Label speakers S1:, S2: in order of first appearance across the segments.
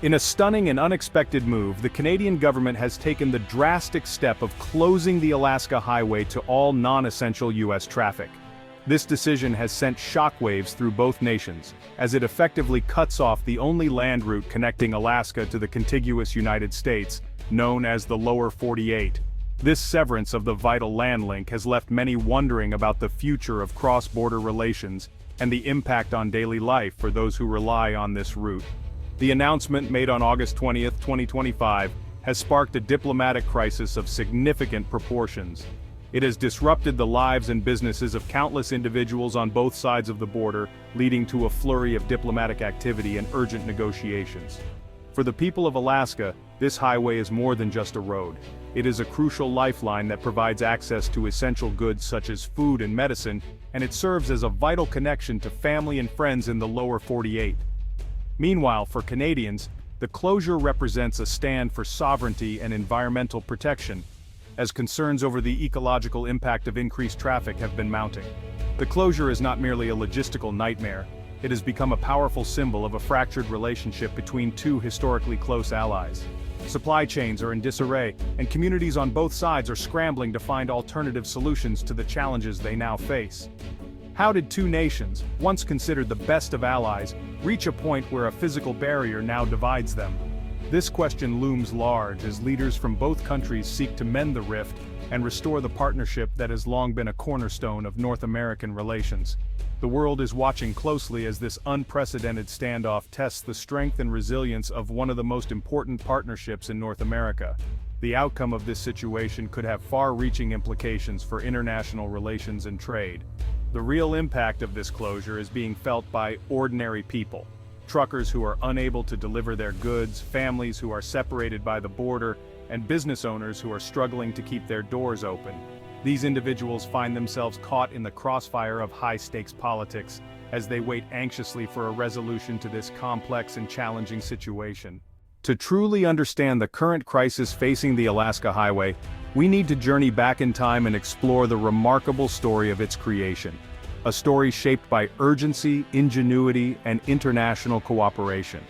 S1: In a stunning and unexpected move, the Canadian government has taken the drastic step of closing the Alaska Highway to all non-essential U.S. traffic. This decision has sent shockwaves through both nations, as it effectively cuts off the only land route connecting Alaska to the contiguous United States, known as the Lower 48. This severance of the vital land link has left many wondering about the future of cross-border relations and the impact on daily life for those who rely on this route. The announcement made on August 20, 2025, has sparked a diplomatic crisis of significant proportions. It has disrupted the lives and businesses of countless individuals on both sides of the border, leading to a flurry of diplomatic activity and urgent negotiations. For the people of Alaska, this highway is more than just a road. It is a crucial lifeline that provides access to essential goods such as food and medicine, and it serves as a vital connection to family and friends in the Lower 48. Meanwhile, for Canadians, the closure represents a stand for sovereignty and environmental protection, as concerns over the ecological impact of increased traffic have been mounting. The closure is not merely a logistical nightmare, it has become a powerful symbol of a fractured relationship between two historically close allies. Supply chains are in disarray, and communities on both sides are scrambling to find alternative solutions to the challenges they now face. How did two nations, once considered the best of allies, reach a point where a physical barrier now divides them? This question looms large as leaders from both countries seek to mend the rift and restore the partnership that has long been a cornerstone of North American relations. The world is watching closely as this unprecedented standoff tests the strength and resilience of one of the most important partnerships in North America. The outcome of this situation could have far-reaching implications for international relations and trade. The real impact of this closure is being felt by ordinary people. Truckers who are unable to deliver their goods, families who are separated by the border, and business owners who are struggling to keep their doors open. These individuals find themselves caught in the crossfire of high-stakes politics as they wait anxiously for a resolution to this complex and challenging situation. To truly understand the current crisis facing the Alaska Highway, we need to journey back in time and explore the remarkable story of its creation. A story shaped by urgency, ingenuity, and international cooperation.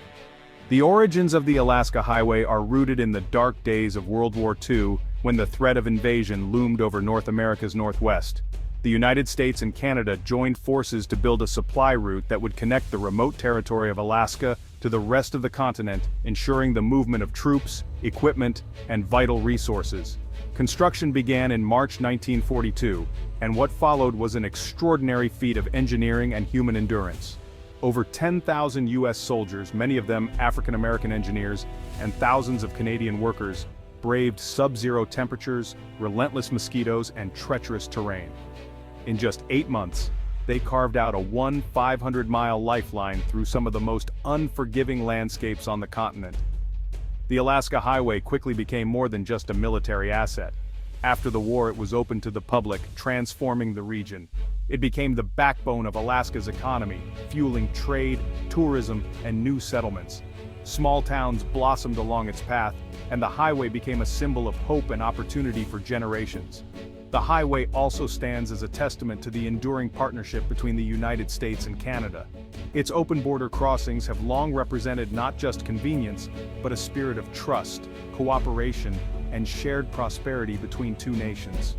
S1: The origins of the Alaska Highway are rooted in the dark days of World War II, when the threat of invasion loomed over North America's northwest. The United States and Canada joined forces to build a supply route that would connect the remote territory of Alaska to the rest of the continent, ensuring the movement of troops, equipment, and vital resources. Construction began in March 1942, and what followed was an extraordinary feat of engineering and human endurance. Over 10,000 U.S. soldiers, many of them African-American engineers, and thousands of Canadian workers, braved sub-zero temperatures, relentless mosquitoes, and treacherous terrain. In just 8 months, they carved out a 500-mile lifeline through some of the most unforgiving landscapes on the continent. The Alaska Highway quickly became more than just a military asset. After the war, it was open to the public, transforming the region. It became the backbone of Alaska's economy, fueling trade, tourism, and new settlements. Small towns blossomed along its path, and the highway became a symbol of hope and opportunity for generations. The highway also stands as a testament to the enduring partnership between the United States and Canada. Its open border crossings have long represented not just convenience, but a spirit of trust, cooperation, and shared prosperity between two nations.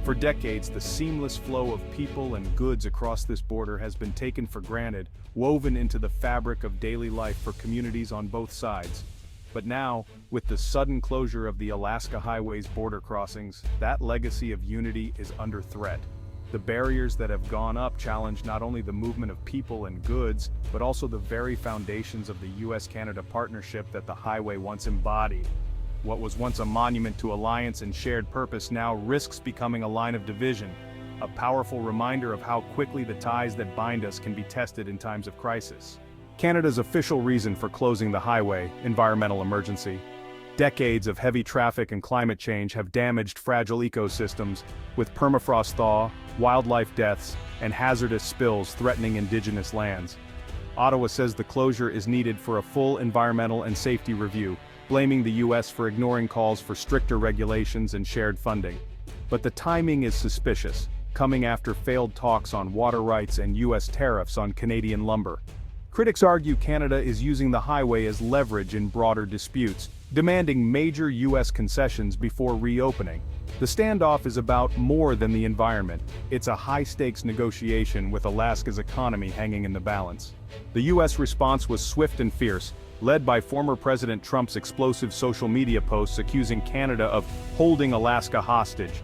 S1: For decades, the seamless flow of people and goods across this border has been taken for granted, woven into the fabric of daily life for communities on both sides. But now, with the sudden closure of the Alaska Highway's border crossings, that legacy of unity is under threat. The barriers that have gone up challenge not only the movement of people and goods, but also the very foundations of the U.S.-Canada partnership that the highway once embodied. What was once a monument to alliance and shared purpose now risks becoming a line of division, a powerful reminder of how quickly the ties that bind us can be tested in times of crisis. Canada's official reason for closing the highway, environmental emergency. Decades of heavy traffic and climate change have damaged fragile ecosystems, with permafrost thaw, wildlife deaths, and hazardous spills threatening indigenous lands. Ottawa says the closure is needed for a full environmental and safety review, blaming the U.S. for ignoring calls for stricter regulations and shared funding. But the timing is suspicious, coming after failed talks on water rights and U.S. tariffs on Canadian lumber. Critics argue Canada is using the highway as leverage in broader disputes, demanding major U.S. concessions before reopening. The standoff is about more than the environment. It's a high-stakes negotiation with Alaska's economy hanging in the balance. The U.S. response was swift and fierce, led by former President Trump's explosive social media posts accusing Canada of holding Alaska hostage.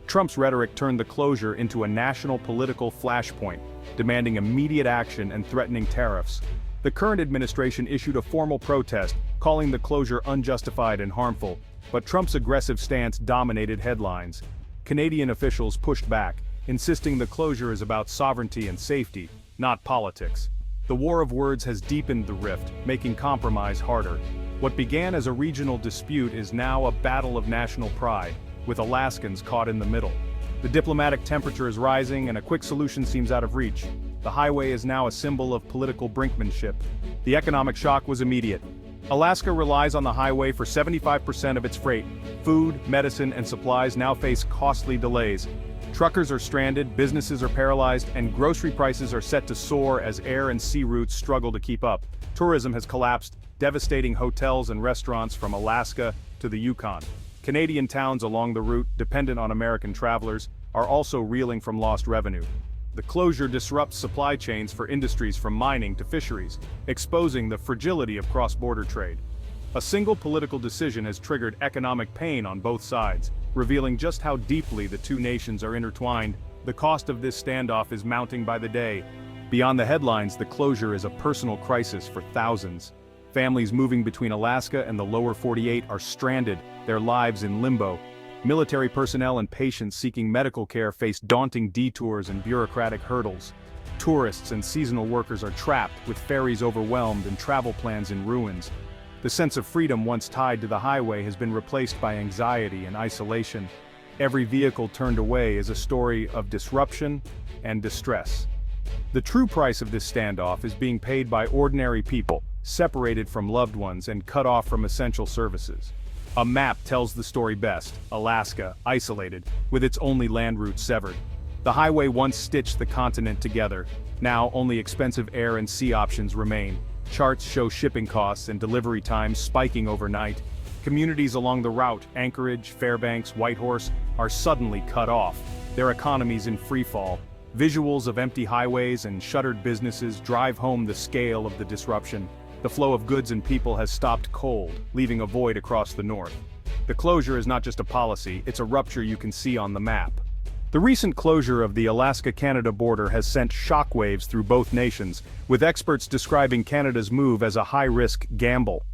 S1: Trump's rhetoric turned the closure into a national political flashpoint, demanding immediate action and threatening tariffs. The current administration issued a formal protest, calling the closure unjustified and harmful, but Trump's aggressive stance dominated headlines. Canadian officials pushed back, insisting the closure is about sovereignty and safety, not politics. The war of words has deepened the rift, making compromise harder. What began as a regional dispute is now a battle of national pride, with Alaskans caught in the middle. The diplomatic temperature is rising and a quick solution seems out of reach. The highway is now a symbol of political brinkmanship. The economic shock was immediate. Alaska relies on the highway for 75% of its freight. Food, medicine, and supplies now face costly delays. Truckers are stranded, businesses are paralyzed, and grocery prices are set to soar as air and sea routes struggle to keep up. Tourism has collapsed, devastating hotels and restaurants from Alaska to the Yukon. Canadian towns along the route, dependent on American travelers, are also reeling from lost revenue. The closure disrupts supply chains for industries from mining to fisheries, exposing the fragility of cross-border trade. A single political decision has triggered economic pain on both sides, revealing just how deeply the two nations are intertwined. The cost of this standoff is mounting by the day. Beyond the headlines, the closure is a personal crisis for thousands. Families moving between Alaska and the lower 48 are stranded, their lives in limbo. Military personnel and patients seeking medical care face daunting detours and bureaucratic hurdles. Tourists and seasonal workers are trapped, with ferries overwhelmed and travel plans in ruins. The sense of freedom once tied to the highway has been replaced by anxiety and isolation. Every vehicle turned away is a story of disruption and distress. The true price of this standoff is being paid by ordinary people, separated from loved ones and cut off from essential services. A map tells the story best: Alaska, isolated, with its only land route severed. The highway once stitched the continent together. Now only expensive air and sea options remain. Charts show shipping costs and delivery times spiking overnight. Communities along the route, Anchorage, Fairbanks, Whitehorse, are suddenly cut off, their economies in freefall. Visuals of empty highways and shuttered businesses drive home the scale of the disruption. The flow of goods and people has stopped cold, leaving a void across the north. The closure is not just a policy, it's a rupture you can see on the map. The recent closure of the Alaska-Canada border has sent shockwaves through both nations, with experts describing Canada's move as a high-risk gamble.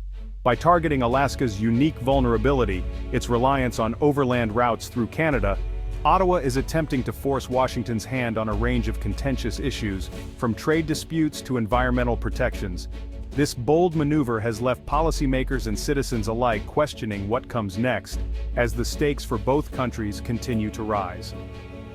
S1: By targeting Alaska's unique vulnerability, its reliance on overland routes through Canada, Ottawa is attempting to force Washington's hand on a range of contentious issues, from trade disputes to environmental protections. This bold maneuver has left policymakers and citizens alike questioning what comes next, as the stakes for both countries continue to rise.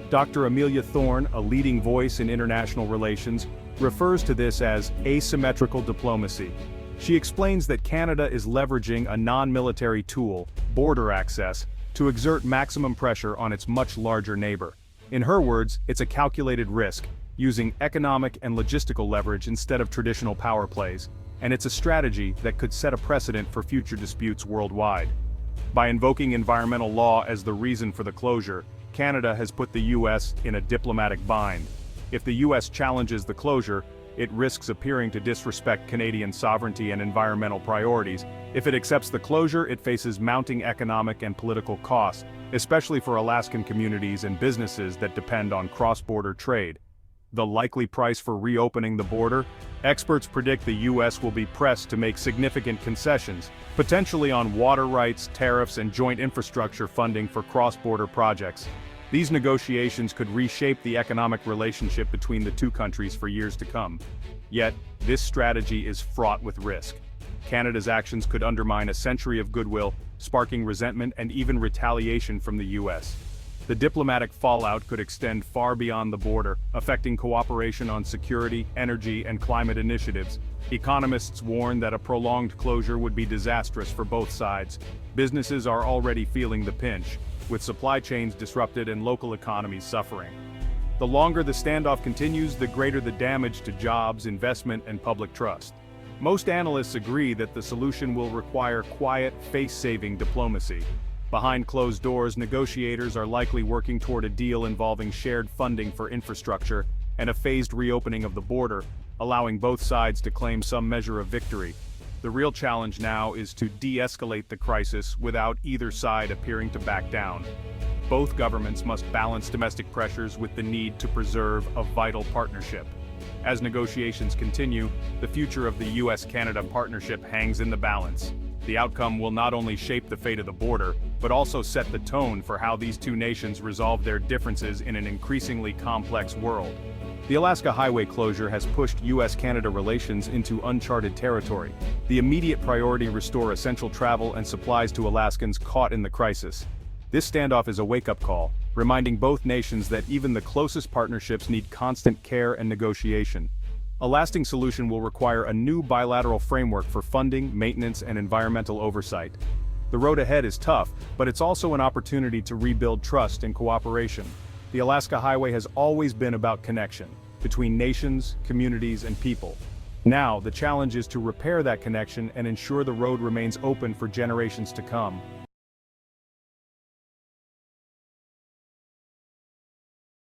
S1: Dr. Amelia Thorne, a leading voice in international relations, refers to this as asymmetrical diplomacy. She explains that Canada is leveraging a non-military tool, border access, to exert maximum pressure on its much larger neighbor. In her words, it's a calculated risk, using economic and logistical leverage instead of traditional power plays, and it's a strategy that could set a precedent for future disputes worldwide. By invoking environmental law as the reason for the closure, Canada has put the U.S. in a diplomatic bind. If the U.S. challenges the closure, it risks appearing to disrespect Canadian sovereignty and environmental priorities. If it accepts the closure, it faces mounting economic and political costs, especially for Alaskan communities and businesses that depend on cross-border trade. The likely price for reopening the border? Experts predict the U.S. will be pressed to make significant concessions, potentially on water rights, tariffs, and joint infrastructure funding for cross-border projects. These negotiations could reshape the economic relationship between the two countries for years to come. Yet, this strategy is fraught with risk. Canada's actions could undermine a century of goodwill, sparking resentment and even retaliation from the U.S. The diplomatic fallout could extend far beyond the border, affecting cooperation on security, energy, and climate initiatives. Economists warn that a prolonged closure would be disastrous for both sides. Businesses are already feeling the pinch, with supply chains disrupted and local economies suffering. The longer the standoff continues, the greater the damage to jobs, investment, and public trust. Most analysts agree that the solution will require quiet, face-saving diplomacy. Behind closed doors, negotiators are likely working toward a deal involving shared funding for infrastructure and a phased reopening of the border, allowing both sides to claim some measure of victory. The real challenge now is to de-escalate the crisis without either side appearing to back down. Both governments must balance domestic pressures with the need to preserve a vital partnership. As negotiations continue, the future of the US-Canada partnership hangs in the balance. The outcome will not only shape the fate of the border, but also set the tone for how these two nations resolve their differences in an increasingly complex world. The Alaska Highway closure has pushed US-Canada relations into uncharted territory. The immediate priority: restore essential travel and supplies to Alaskans caught in the crisis. This standoff is a wake-up call, reminding both nations that even the closest partnerships need constant care and negotiation. A lasting solution will require a new bilateral framework for funding, maintenance, and environmental oversight. The road ahead is tough, but it's also an opportunity to rebuild trust and cooperation. The Alaska Highway has always been about connection between nations, communities, and people. Now, the challenge is to repair that connection and ensure the road remains open for generations to come.